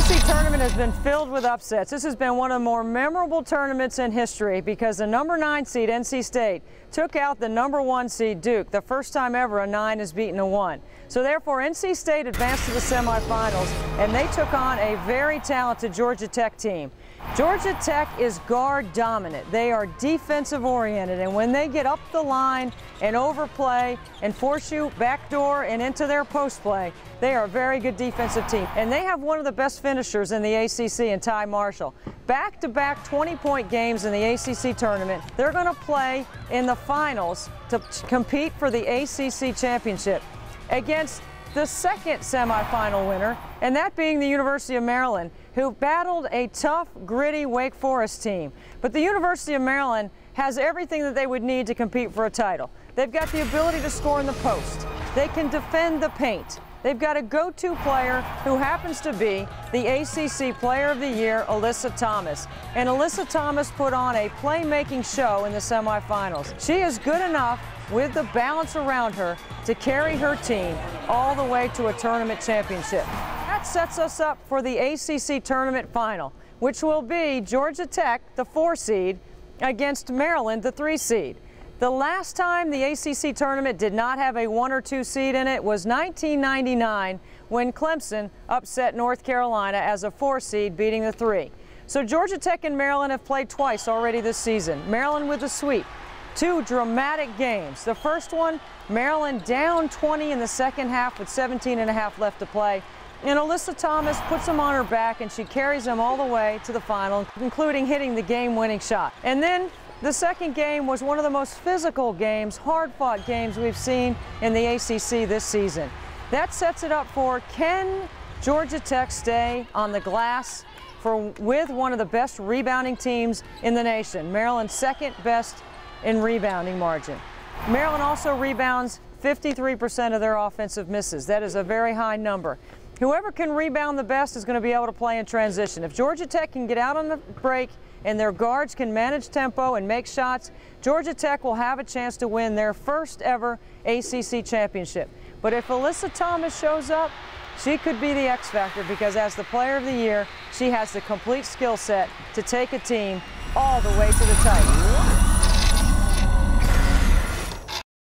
ACC tournament has been filled with upsets. This has been one of the more memorable tournaments in history because the number 9 seed, NC State, took out the number 1 seed, Duke, the first time ever a 9 has beaten a 1. So therefore, NC State advanced to the semifinals, and they took on a very talented Georgia Tech team. Georgia Tech is guard dominant. They are defensive oriented, and when they get up the line and overplay and force you backdoor and into their post play, they are a very good defensive team. And they have one of the best finishers in the ACC in Ty Marshall. Back-to-back 20-point games in the ACC tournament. They're going to play in the finals to compete for the ACC championship against the second semifinal winner, and that being the University of Maryland, who battled a tough, gritty Wake Forest team. But the University of Maryland has everything that they would need to compete for a title. They've got the ability to score in the post. They can defend the paint. They've got a go-to player who happens to be the ACC Player of the Year, Alyssa Thomas. And Alyssa Thomas put on a playmaking show in the semifinals. She is good enough with the balance around her to carry her team all the way to a tournament championship. That sets us up for the ACC tournament final, which will be Georgia Tech, the 4 seed, against Maryland, the 3 seed. The last time the ACC tournament did not have a 1 or 2 seed in it was 1999 when Clemson upset North Carolina as a 4 seed, beating the 3. So Georgia Tech and Maryland have played twice already this season. Maryland with a sweep. 2 dramatic games. The first one, Maryland down 20 in the second half with 17.5 left to play. And Alyssa Thomas puts them on her back and she carries them all the way to the final, including hitting the game-winning shot. And then the second game was one of the most physical games, hard-fought games we've seen in the ACC this season. That sets it up for, can Georgia Tech stay on the glass with one of the best rebounding teams in the nation? Maryland's second best in rebounding margin. Maryland also rebounds 53% of their offensive misses. That is a very high number. Whoever can rebound the best is going to be able to play in transition. If Georgia Tech can get out on the break and their guards can manage tempo and make shots, Georgia Tech will have a chance to win their first ever ACC championship. But if Alyssa Thomas shows up, she could be the X factor because as the Player of the Year, she has the complete skill set to take a team all the way to the title.